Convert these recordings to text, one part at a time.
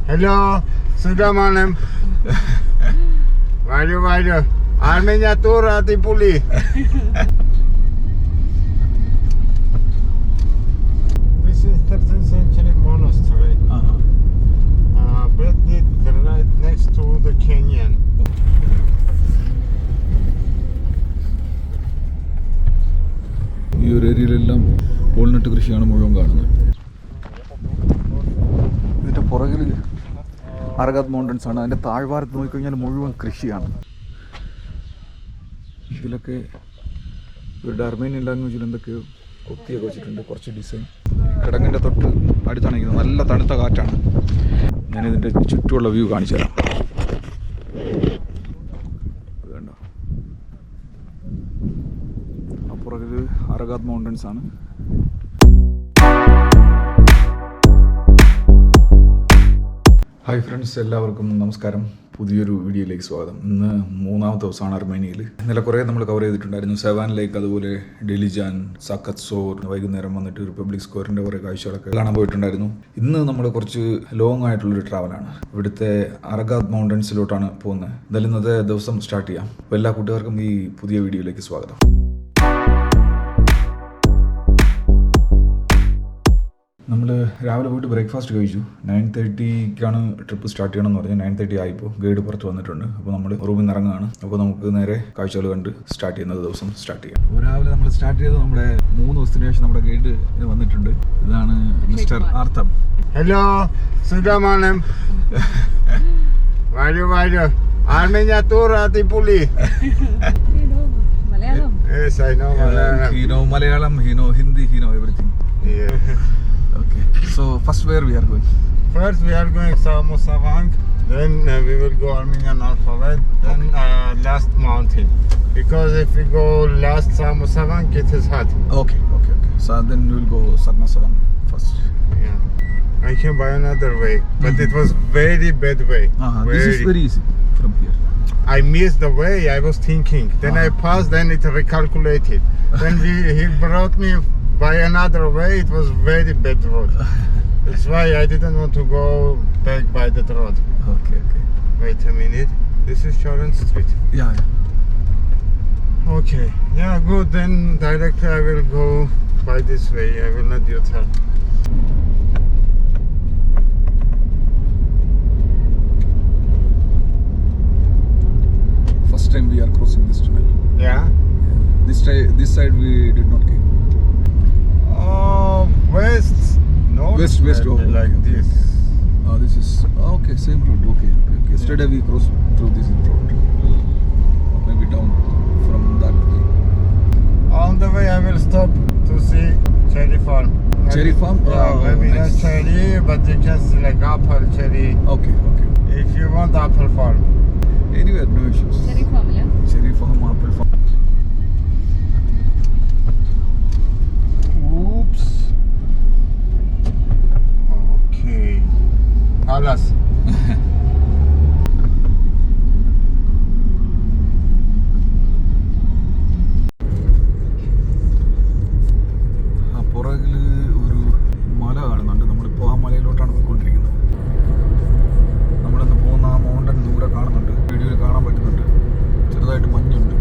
Hello, sudah malam. Maju. Armenya turun di puli. This is 13th century monastery. Built it right next to the canyon. ഈ ഒരു ഏരിയയിലെല്ലാം walnut കൃഷിയാണ് മുഴുവൻ കാണുന്നത്. ഇതിൻ്റെ പുറകിൽ അരകാത്ത് മൗണ്ടൻസ് ആണ്. അതിൻ്റെ താഴ്വാരത്ത് നോക്കിക്കഴിഞ്ഞാൽ മുഴുവൻ കൃഷിയാണ്. ഇതിലൊക്കെ ഇവരുടെ അർമേനിയൻ ലാംഗ്വേജിൽ എന്തൊക്കെയോ കൊത്തിയൊക്കെ വെച്ചിട്ടുണ്ട്, കുറച്ച് ഡിസൈൻ. കിടങ്ങിൻ്റെ തൊട്ട് അടുത്താണ് നിൽക്കുന്നത്. നല്ല തണുത്ത കാറ്റാണ്. ഞാനിതിൻ്റെ ചുറ്റുമുള്ള വ്യൂ കാണിച്ചു തരാം. വേണ്ട, അപ്പുറകിൽ അരകാത്ത് മൗണ്ടൻസ് ആണ്. ഹായ് ഫ്രണ്ട്സ്, എല്ലാവർക്കും നമസ്കാരം. പുതിയൊരു വീഡിയോയിലേക്ക് സ്വാഗതം. ഇന്ന് മൂന്നാമത്തെ ദിവസമാണ് അർമേനിയയിൽ. ഇന്നലെ കുറേ നമ്മൾ കവർ ചെയ്തിട്ടുണ്ടായിരുന്നു. സെവാൻ ലേക്ക്, അതുപോലെ ഡെലിജാൻ, സാക്കത്ത് സോർ. വൈകുന്നേരം വന്നിട്ട് റിപ്പബ്ലിക് സ്ക്വയറിൻ്റെ കുറേ കാഴ്ചകളൊക്കെ കാണാൻ പോയിട്ടുണ്ടായിരുന്നു. ഇന്ന് നമ്മൾ കുറച്ച് ലോങ് ആയിട്ടുള്ളൊരു ട്രാവലാണ്. ഇവിടുത്തെ അരകാത്ത് മൗണ്ടൻസിലോട്ടാണ് പോകുന്നത്. എന്തായാലും ഇന്നത്തെ ദിവസം സ്റ്റാർട്ട് ചെയ്യാം. അപ്പോൾ എല്ലാ കൂട്ടുകാർക്കും ഈ പുതിയ വീഡിയോയിലേക്ക് സ്വാഗതം. നമ്മൾ രാവിലെ പോയിട്ട് ബ്രേക്ക്ഫാസ്റ്റ് കഴിച്ചു. 9:30ക്കാണ് ട്രിപ്പ് സ്റ്റാർട്ട് ചെയ്യണമെന്ന് പറഞ്ഞാൽ 9:30 ആയിപ്പോൾ ഗൈഡ് പുറത്ത് വന്നിട്ടുണ്ട്. അപ്പോൾ നമ്മൾ റൂമിൽ നിന്ന് ഇറങ്ങുകയാണ്. അപ്പോൾ നമുക്ക് നേരെ കാഴ്ചകൾ കണ്ട് സ്റ്റാർട്ട് ചെയ്യുന്നത് ദിവസം സ്റ്റാർട്ട് ചെയ്യാം. അപ്പോൾ രാവിലെ നമ്മൾ സ്റ്റാർട്ട് ചെയ്ത് നമ്മുടെ 3 ദിവസത്തിന് ശേഷം നമ്മുടെ ഗൈഡ് വന്നിട്ടുണ്ട്. ഇതാണ് mister ആർത്തം. Hello, sudah malam. Maju. Armenya turun di puli. Malayalam. Yes, I know Malayalam. He know Malayalam, he know Hindi, he know everything. Yeah. Okay. So first where we are going? First we are going Samosavang, then we will go Armenian alphabet, then last mountain. Because if we go last Samosavang, it is hot. Okay. So then we will go Sarnasavan first. Yeah. I came by another way, but it was very bad way. This is very easy from here. I missed the way. I was thinking. Then I passed. Then it recalculated. Then he brought me by another way. It was very bad road. That's why I didn't want to go back by that road. Okay. Wait a minute. This is Sharon Street. Yeah. Okay. Yeah, good. Then directly I will go by this way. I will not U-turn. First time we are crossing this tunnel. Yeah. This side we did not came. West. No. West. Like this. This is okay. Same road. Okay. Yesterday we crossed through this road. Maybe down from that way. On the way I will stop to see cherry farm. Cherry farm? Yeah, maybe nice. not cherry, but you can see like apple, cherry. Okay. If you want apple farm. Anywhere, no issues. Cherry farm, yeah? Cherry farm, apple farm. Oops. Okay. Alas. പുറകിൽ ഒരു മല കാണുന്നുണ്ട്. നമ്മളിപ്പോൾ ആ മലയിലോട്ടാണ് പോയിക്കൊണ്ടിരിക്കുന്നത്. നമ്മളിന്ന് പോകുന്ന ആ മൗണ്ടൻ ദൂരെ കാണുന്നുണ്ട്. വീഡിയോയിൽ കാണാൻ പറ്റുന്നുണ്ട്. ചെറുതായിട്ട് മഞ്ഞുണ്ട്.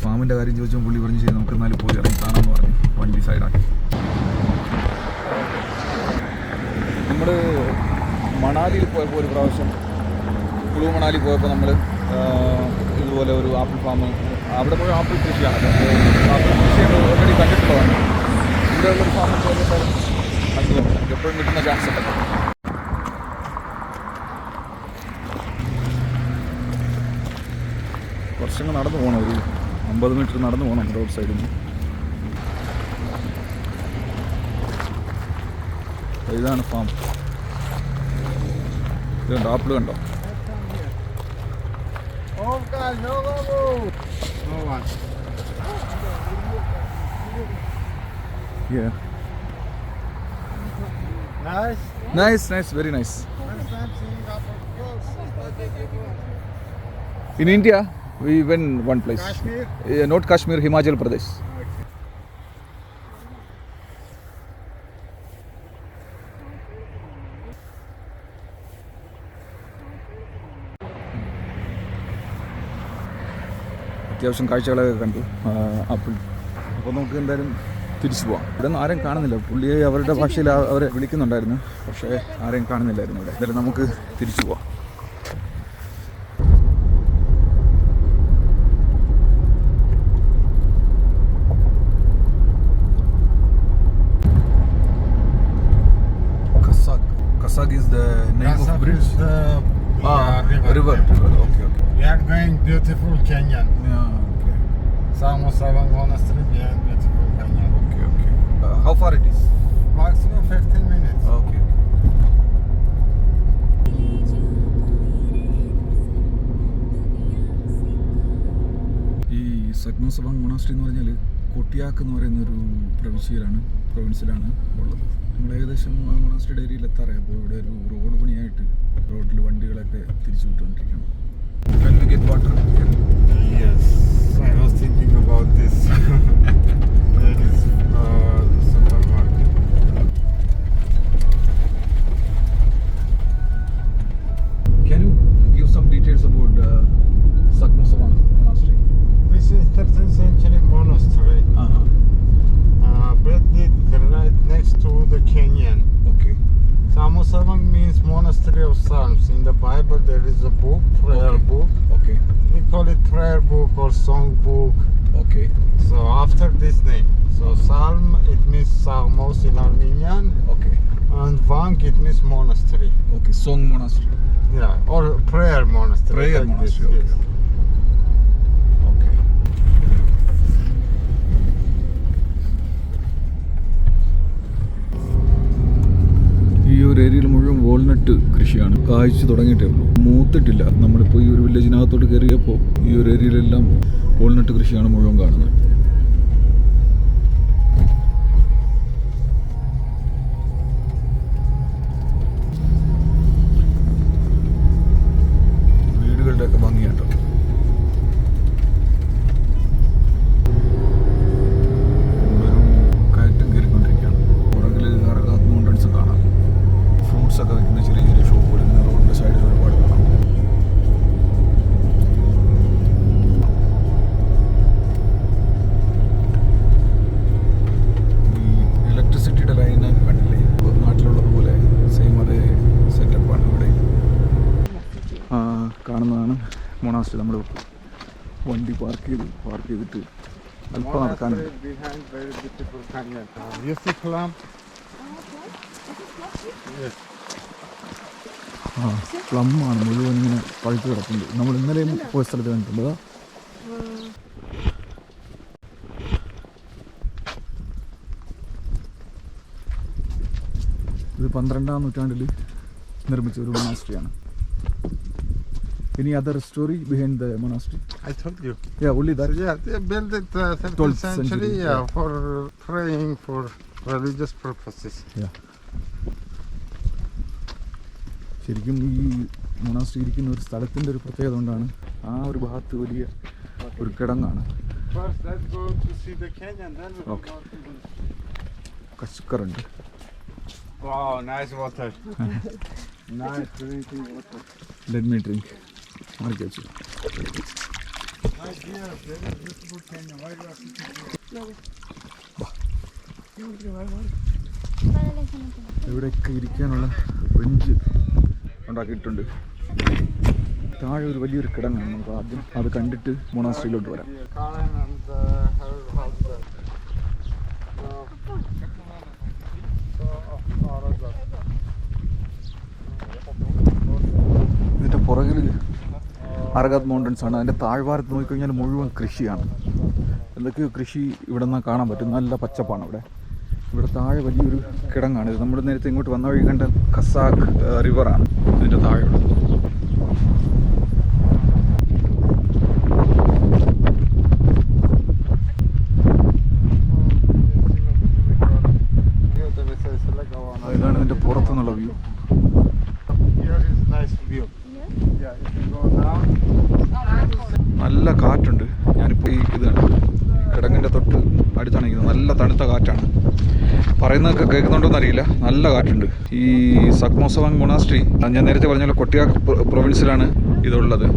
ഫാമിൻ്റെ കാര്യം ചോദിച്ചാൽ പുള്ളി പറഞ്ഞു ശരി നമുക്ക് എന്നാലും പോയി ഇറങ്ങി കാണാമെന്ന് പറഞ്ഞു വണ്ടി സൈഡാക്കി. നമ്മൾ മണാലിയിൽ പോയപ്പോൾ ഒരു പ്രാവശ്യം കുളു മണാലി പോയപ്പോൾ നമ്മൾ ഇതുപോലെ ഒരു ആപ്പിൾ ഫാം അവിടെ പോയി ആപ്പിൾ കൃഷിയാണ്. ആപ്പിൾ കൃഷി ഓൾറെഡി കണ്ടിട്ടുള്ളതാണ്. ഇവിടെ ഉള്ളൊരു ഫാം എപ്പോഴും കിട്ടുന്ന ചാൻസ് ഉണ്ട്. കുറച്ചങ്ങ് നടന്നു പോകണം, ഒരു 50 മീറ്റർ നടന്നു പോകണം റോഡ് സൈഡിൽ നിന്ന്. ഇതാണ് ഫാം. ഇതുണ്ട് ആപ്പിൾ കണ്ടോ? Yeah. Nice, very nice. In India, we went one place. Kashmir? Not Kashmir, Himachal Pradesh. അത്യാവശ്യം കാഴ്ചകളൊക്കെ കണ്ടു ആപ്പിൾ. അപ്പോൾ നമുക്ക് എന്തായാലും തിരിച്ചു പോവാം. ഇവിടെ ഒന്നും ആരെയും കാണുന്നില്ല. പുള്ളിയെ അവരുടെ ഭാഷയിൽ അവരെ വിളിക്കുന്നുണ്ടായിരുന്നു, പക്ഷേ ആരെയും കാണുന്നില്ലായിരുന്നു ഇവിടെ. എന്തായാലും നമുക്ക് തിരിച്ചു പോവാം. Kasag is the name of bridge. River. Okay. We are going beautiful canyon. Yeah, okay. Samosavang Monastery behind beautiful canyon. Okay. How far it is? Maximum 15 minutes. Okay. ഈ സഗ്നോസവാങ് മൊണാസ്ട്രി എന്ന് പറഞ്ഞാൽ കൊട്ടിയാക്ക് എന്ന് പറയുന്നൊരു പ്രൊവിൻസിലാണ് ഉള്ളത്. നമ്മൾ ഏകദേശം ആ മൊണാസ്ട്രിയുടെ ഏരിയയിൽ എത്താറായി. അപ്പോൾ ഇവിടെ ഒരു റോഡ് പണിയായിട്ട് റോഡിൽ വണ്ടികളൊക്കെ തിരിച്ചു വിട്ടുകൊണ്ടിരിക്കുകയാണ്. Can we get water here? Yes, I was thinking about this. There is supermarket. Can you give some details about Sakhnosavang Monastery? This is 13th century monastery. Built it right next to the canyon. Okay. Samosavang means monastery of psalms. In the Bible there is a book, prayer book. Okay. We call it prayer book or song book. Okay. So after this name. So psalm it means psalmos in Armenian, Okay. and vang it means monastery. Okay. Song Monastery. Yeah, or prayer monastery. Prayer like monastery. this, Okay. yes. Okay. ഈ ഒരു ഏരിയയിൽ മുഴുവൻ walnut കൃഷിയാണ്. കായ്ച്ചു തുടങ്ങിയിട്ടേ ഉള്ളൂ, മൂത്തിട്ടില്ല. നമ്മളിപ്പോൾ ഈ ഒരു വില്ലേജിനകത്തോട്ട് കയറിയപ്പോൾ ഈ ഒരു ഏരിയയിലെല്ലാം വാൾനട്ട് കൃഷിയാണ് മുഴുവൻ കാണുന്നത്. വീടുകളുടെയൊക്കെ ഭംഗിയാട്ടോ. കയറ്റം കയറിക്കൊണ്ടിരിക്കുകയാണ്. പുറകിൽ അറകാത്ത് മൗണ്ടൻസ് കാണാം. ഫ്രൂട്ട്സ് ഒക്കെ വയ്ക്കുന്ന ചെറിയ ചെറിയ ഷോപ്പുകൾ ഇങ്ങനെ റോഡിൻ്റെ സൈഡിൽ ഒരുപാട് കാണാം. ഈ ഇലക്ട്രിസിറ്റിയുടെ ലൈനൊക്കെ കണ്ടില്ലേ, നാട്ടിലുള്ളതുപോലെ സെയിം അതേ സെറ്റപ്പാണ് ഇവിടെ. കാണുന്നതാണ് മൊണാസ്ട്രി. നമ്മൾ വണ്ടി പാർക്ക് ചെയ്തിട്ട് അല്പം നടക്കാനുണ്ട്. Monastery behind very beautiful canyon. You see plum? Yes. Plum ആണ് മുഴുവൻ ഇങ്ങനെ പഴുത്ത് കിടപ്പുണ്ട്. നമ്മൾ ഇന്നലെയും പോയ സ്ഥലത്ത് കണ്ടിട്ടുണ്ട്. ഇത് 12ാം നൂറ്റാണ്ടിൽ നിർമ്മിച്ച ഒരു മൊണാസ്ട്രിയാണ്. Any other story behind the monastery? I told you. Yeah, only that. Yeah, they built it 13th 12th century, century, yeah, for praying for religious purposes. Yeah. ശരിക്കും ഈ മൊണാസ്ട്രി ഇരിക്കുന്ന ഒരു സ്ഥലത്തിൻ്റെ ഒരു പ്രത്യേകത കൊണ്ടാണ് ആ ഒരു ഭാഗത്ത് വലിയ ഒരു കിടങ്ങാണ്. First, let's go to see the canyon, then we'll Okay. go to the... കശുക്കറുണ്ട്. Wow, nice water. Nice drinking water. Let me drink. മാറിക്ക് വെച്ചു. My dear, very beautiful canyon. Why you are sitting here? ഇവിടെയൊക്കെ ഇരിക്കാനുള്ള bench ഉണ്ടാക്കിയിട്ടുണ്ട്. താഴെ ഒരു വലിയൊരു കിടങ്ങാണ്. നമുക്ക് ആദ്യം അത് കണ്ടിട്ട് മൊണാസ്ട്രിയിലോട്ട് വരാം. ഇതിൻ്റെ പുറകിൽ അരകാത്ത് മൗണ്ടൻസ് ആണ്. അതിൻ്റെ താഴ്വാരത്ത് നോക്കിക്കഴിഞ്ഞാൽ മുഴുവൻ കൃഷിയാണ്. എന്തൊക്കെയോ കൃഷി ഇവിടെ നിന്ന് കാണാൻ പറ്റും. നല്ല പച്ചപ്പാണ് ഇവിടെ. ഇവിടെ താഴെ വലിയൊരു കിടങ്ങാണ്. ഇത് നമ്മൾ നേരത്തെ ഇങ്ങോട്ട് വന്ന വഴി കണ്ട കസാക്ക് റിവറാണ് ഇതിൻ്റെ താഴെയുള്ളത്. ഇതാണ് ഇതിൻ്റെ പുറത്തുനിന്നുള്ള വ്യൂ. നല്ല കാറ്റുണ്ട്. ഞാനിപ്പോൾ ഈ ഇത് കണ്ടു, കിടങ്ങിൻ്റെ തൊട്ട് അടുത്താണ് ഇരിക്കുന്നത്. നല്ല തണുത്ത കാറ്റാണ്. പറയുന്നതൊക്കെ കേൾക്കുന്നുണ്ടോയെന്ന് അറിയില്ല. നല്ല കാറ്റുണ്ട്. ഈ സക്മോസവാങ് മൊണാസ്ട്രി ഞാൻ നേരത്തെ പറഞ്ഞ പോലെ കൊട്ടിയാക് പ്രൊവിൻസിലാണ് ഇതുള്ളത്.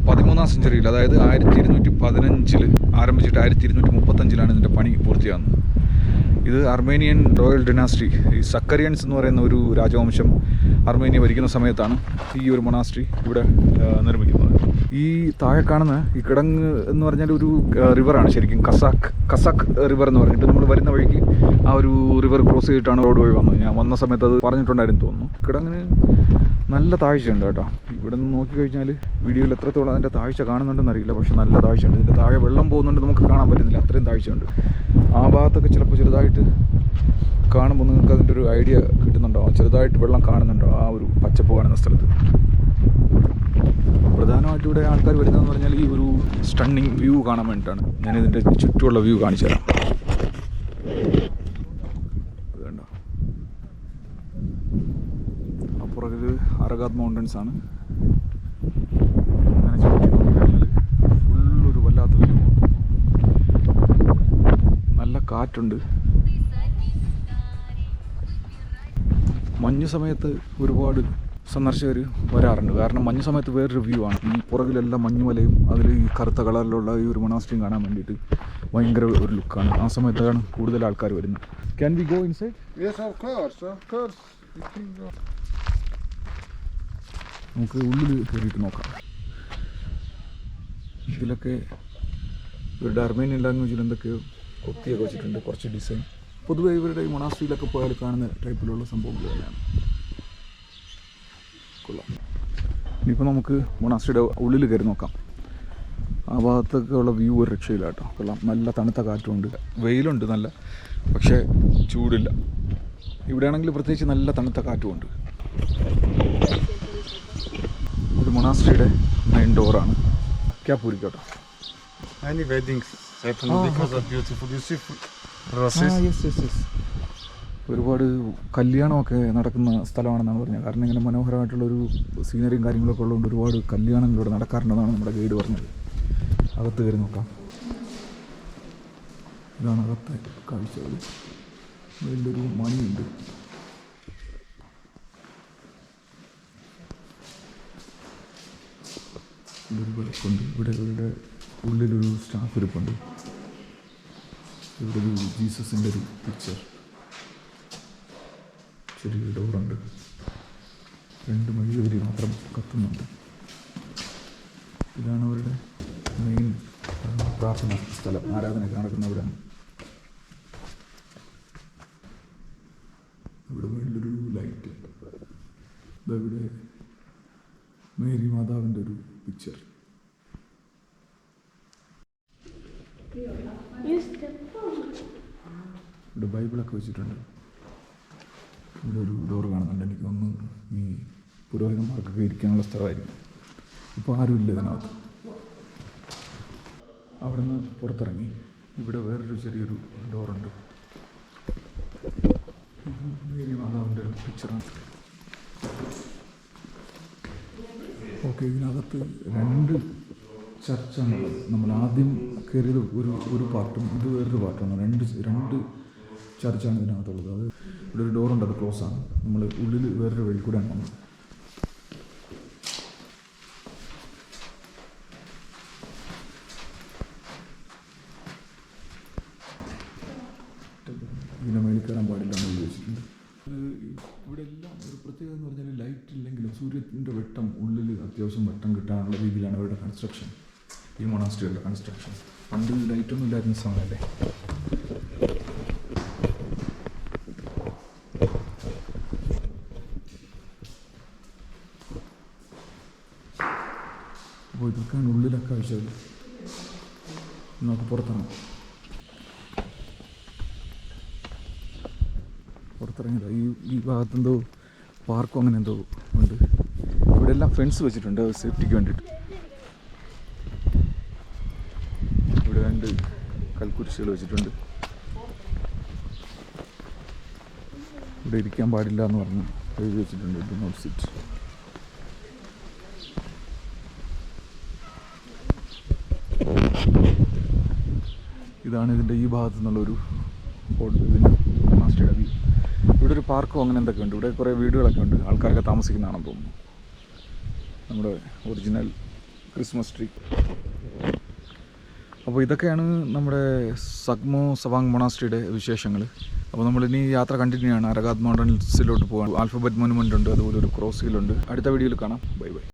13ാം സെഞ്ചുറിയിൽ, അതായത് 1215 ആരംഭിച്ചിട്ട് 1235 ഇതിൻ്റെ പണി പൂർത്തിയാകുന്നത്. ഇത് അർമേനിയൻ റോയൽ ഡിനാസ്ട്രി, ഈ സക്കറിയൻസ് എന്ന് പറയുന്ന ഒരു രാജവംശം അർമേനിയ ഭരിക്കുന്ന സമയത്താണ് ഈ ഒരു മൊണാസ്ട്രി ഇവിടെ നിർമ്മിക്കുന്നത്. ഈ താഴെ കാണുന്ന ഈ കിടങ്ങ് എന്ന് പറഞ്ഞാൽ ഒരു റിവറാണ് ശരിക്കും. കസാക്ക് റിവർ എന്ന് പറഞ്ഞിട്ട് നമ്മൾ വരുന്ന വഴിക്ക് ആ ഒരു റിവർ ക്രോസ് ചെയ്തിട്ടാണ് റോഡ് വഴി വന്നത്. ഞാൻ വന്ന സമയത്ത് അത് പറഞ്ഞിട്ടുണ്ടായിരുന്നു തോന്നുന്നു. കിടങ്ങിന് നല്ല താഴ്ചയുണ്ട് കേട്ടോ. ഇവിടെ നിന്ന് നോക്കിക്കഴിഞ്ഞാൽ വീഡിയോയിൽ എത്രത്തോളം അതിൻ്റെ താഴ്ച കാണുന്നുണ്ടെന്ന് അറിയില്ല, പക്ഷെ നല്ല താഴ്ചയുണ്ട്. ഇതിൻ്റെ താഴെ വെള്ളം പോകുന്നുണ്ട്, നമുക്ക് കാണാൻ പറ്റുന്നില്ല, അത്രയും താഴ്ചയുണ്ട്. ആ ഭാഗത്തൊക്കെ ചിലപ്പോൾ ചെറുതായിട്ട് കാണുമ്പോൾ നിങ്ങൾക്ക് അതിൻ്റെ ഒരു ഐഡിയ കിട്ടുന്നുണ്ടോ, ചെറുതായിട്ട് വെള്ളം കാണുന്നുണ്ടോ ആ ഒരു പച്ചപ്പ് കാണുന്ന സ്ഥലത്ത്. പ്രധാനമായിട്ടും ഇവിടെ ആൾക്കാർ വരുന്നതെന്ന് പറഞ്ഞാൽ ഈ ഒരു സ്റ്റണ്ണിങ് വ്യൂ കാണാൻ വേണ്ടിയിട്ടാണ്. ഞാനിതിൻ്റെ ചുറ്റുമുള്ള വ്യൂ കാണിച്ചു തരാം. വേണ്ട, അപ്പുറകിൽ അരകാത്ത് മൗണ്ടൻസ് ആണ്. അങ്ങനെ ചുറ്റി നോക്കിക്കഴിഞ്ഞാൽ ഫുള്ളൊരു വല്ലാത്ത വ്യൂ. നല്ല കാറ്റുണ്ട്. മഞ്ഞ് സമയത്ത് ഒരുപാട് സന്ദർശകർ വരാറുണ്ട്. കാരണം മഞ്ഞ് സമയത്ത് വേറൊരു വ്യൂ ആണ്. ഈ പുറകിലെല്ലാം മഞ്ഞുമലയും അതിൽ ഈ കറുത്ത കളറിലുള്ള ഈ ഒരു മൊണാസ്ട്രിയും കാണാൻ വേണ്ടിയിട്ട് ഭയങ്കര ഒരു ലുക്കാണ്. ആ സമയത്താണ് കൂടുതൽ ആൾക്കാർ വരുന്നത്. Can we go inside? Yes, of course. നമുക്ക് ഉള്ളിൽ കയറിയിട്ട് നോക്കാം. ഇതിലൊക്കെ ഇവരുടെ അർമേനിയൻ ലാംഗ്വേജിൽ എന്തൊക്കെയോ കൊത്തിയൊക്കെ വെച്ചിട്ടുണ്ട്, കുറച്ച് ഡിസൈൻ. പൊതുവേ ഇവരുടെ ഈ മൊണാസ്ട്രിയിലൊക്കെ പോയാൽ കാണുന്ന ടൈപ്പിലുള്ള സംഭവങ്ങൾ തന്നെയാണ്. കൊള്ളാം. ഇനിയിപ്പോൾ നമുക്ക് മൊണാസ്ട്രിയുടെ ഉള്ളിൽ കയറി നോക്കാം. ആ ഭാഗത്തൊക്കെ ഉള്ള വ്യൂ ഒരു രക്ഷയില്ല കേട്ടോ. കൊള്ളാം. നല്ല തണുത്ത കാറ്റുണ്ട്, വെയിലുണ്ട് നല്ല, പക്ഷേ ചൂടില്ല. ഇവിടെയാണെങ്കിൽ പ്രത്യേകിച്ച് നല്ല തണുത്ത കാറ്റുമുണ്ട്. ഇത് മൊണാസ്ട്രിയുടെ മെയിൻ ഡോറാണ്. ക്യാപൂരിക്കോട്ടോ. Many weddings happen because of beautiful. You see roses? Yes. ഒരുപാട് കല്യാണമൊക്കെ നടക്കുന്ന സ്ഥലമാണെന്നാണ് പറഞ്ഞത്. കാരണം ഇങ്ങനെ മനോഹരമായിട്ടുള്ളൊരു സീനറിയും കാര്യങ്ങളൊക്കെ ഉള്ളതുകൊണ്ട് ഒരുപാട് കല്യാണങ്ങൾ ഇവിടെ നടക്കാറുണ്ടെന്നാണ് നമ്മുടെ ഗൈഡ് പറഞ്ഞത്. അകത്ത് കയറി നോക്കാം. ഇതാണ് അകത്തെ കാഴ്ചകൾ. വലിയൊരു മണിയുണ്ട്. ഇതൊരു വിളക്കുണ്ട്. ഇവിടെ ഉള്ളിലൊരു സ്റ്റാഫ് ഇരിപ്പുണ്ട്. ഇവിടെ ഒരു ജീസസിൻ്റെ ഒരു പിക്ചർ. ചെറിയൊരു ഡോറുണ്ട്. 2 മെഴുകുതിരി മാത്രം കത്തുന്നുണ്ട്. ഇതാണ് അവരുടെ മെയിൻ പ്രാർത്ഥന സ്ഥലം. ആരാധനയൊക്കെ നടക്കുന്ന അവിടെയാണ്. ഇവിടെ വലിയൊരു ലൈറ്റ്. ഇവിടെ മേരി മാതാവിൻ്റെ ഒരു പിക്ചർ. ഇവിടെ ബൈബിളൊക്കെ വെച്ചിട്ടുണ്ട്. ഇവിടെ ഒരു ഡോറ് കാണുന്നുണ്ട്. എനിക്ക് തോന്നുന്നു ഈ പുരോഹിതന്മാർക്കൊക്കെ ഇരിക്കാനുള്ള സ്ഥലമായിരിക്കും. ഇപ്പോൾ ആരുമില്ല ഇതിനകത്ത്. അവിടെ നിന്ന് പുറത്തിറങ്ങി ഇവിടെ വേറൊരു ചെറിയൊരു ഡോറുണ്ട്. മേരി മാതാവിൻ്റെ ഒരു പിക്ചറാണ്. ഓക്കെ, ഇതിനകത്ത് 2 ചർച്ചാണുള്ളത്. നമ്മൾ ആദ്യം കയറിയത് ഒരു പാർട്ടും ഇത് വേറൊരു പാർട്ടാണ്. രണ്ട് ചർച്ചാണ് ഇതിനകത്തുള്ളത്. അത് ഇവിടെ ഒരു ഡോറുണ്ട്, അത് ക്ലോസ് ആണ്. നമ്മൾ ഉള്ളിൽ വേറൊരു വഴി കൂടെയാണ് വന്നത്. ഇതിനെ മേളിൽ കയറാൻ പാടില്ല എന്ന് ഉദ്ദേശിച്ചിട്ടുണ്ട്. ഇവിടെ എല്ലാം ഒരു പ്രത്യേകത എന്ന് പറഞ്ഞാൽ ലൈറ്റ് ഇല്ലെങ്കിലും സൂര്യൻ്റെ വെട്ടം ഉള്ളിൽ അത്യാവശ്യം വെട്ടം കിട്ടാനുള്ള രീതിയിലാണ് അവരുടെ കൺസ്ട്രക്ഷൻ. ഈ മൊണാസ്ട്രിയുടെ കൺസ്ട്രക്ഷൻ പണ്ട് ലൈറ്റൊന്നും ഇല്ലായിരുന്ന സമയമല്ലേ. അപ്പോൾ ഇതൊക്കെയാണ് ഉള്ളിലൊക്കെ കാഴ്ചകൾ. നമുക്ക് പുറത്തിറങ്ങാം. പുറത്തിറങ്ങിയത് ഈ ഭാഗത്തെന്തോ പാർക്കും അങ്ങനെ എന്തോ ഉണ്ട്. ഇവിടെ എല്ലാം ഫെൻസ് വെച്ചിട്ടുണ്ട് സേഫ്റ്റിക്ക് വേണ്ടിയിട്ട്. ഇവിടെ 2 കൽക്കുരിശുകൾ വെച്ചിട്ടുണ്ട്. ഇവിടെ ഇരിക്കാൻ പാടില്ല എന്ന് പറഞ്ഞ് എഴുതി വെച്ചിട്ടുണ്ട്. Do not sit. ഇതാണ് ഇതിൻ്റെ ഈ ഭാഗത്തു നിന്നുള്ളൊരു ഇതിൻ്റെ മാസ്റ്ററുടെ വ്യൂ. ഇവിടെ ഒരു പാർക്കും അങ്ങനെ എന്തൊക്കെ ഉണ്ട്. ഇവിടെ കുറേ വീടുകളൊക്കെ ഉണ്ട്. ആൾക്കാരൊക്കെ താമസിക്കുന്നതാണെന്ന് തോന്നുന്നു. നമ്മുടെ ഒറിജിനൽ ക്രിസ്മസ് ട്രീ. അപ്പോൾ ഇതൊക്കെയാണ് നമ്മുടെ സഗ്മോ സവാങ് മൊണാസ്ട്രിയുടെ വിശേഷങ്ങൾ. അപ്പോൾ നമ്മളിനി യാത്ര കണ്ടിന്യൂ ആണ്. അരകാത് മൗണ്ടൻസിലോട്ട് പോകാൻ ആൽഫബറ്റ് മോനുമെൻ്റ് ഉണ്ട്, അതുപോലെ ഒരു ക്രോസ് ഹില്ലുണ്ട്. അടുത്ത വീഡിയോയിൽ കാണാം. Bye bye.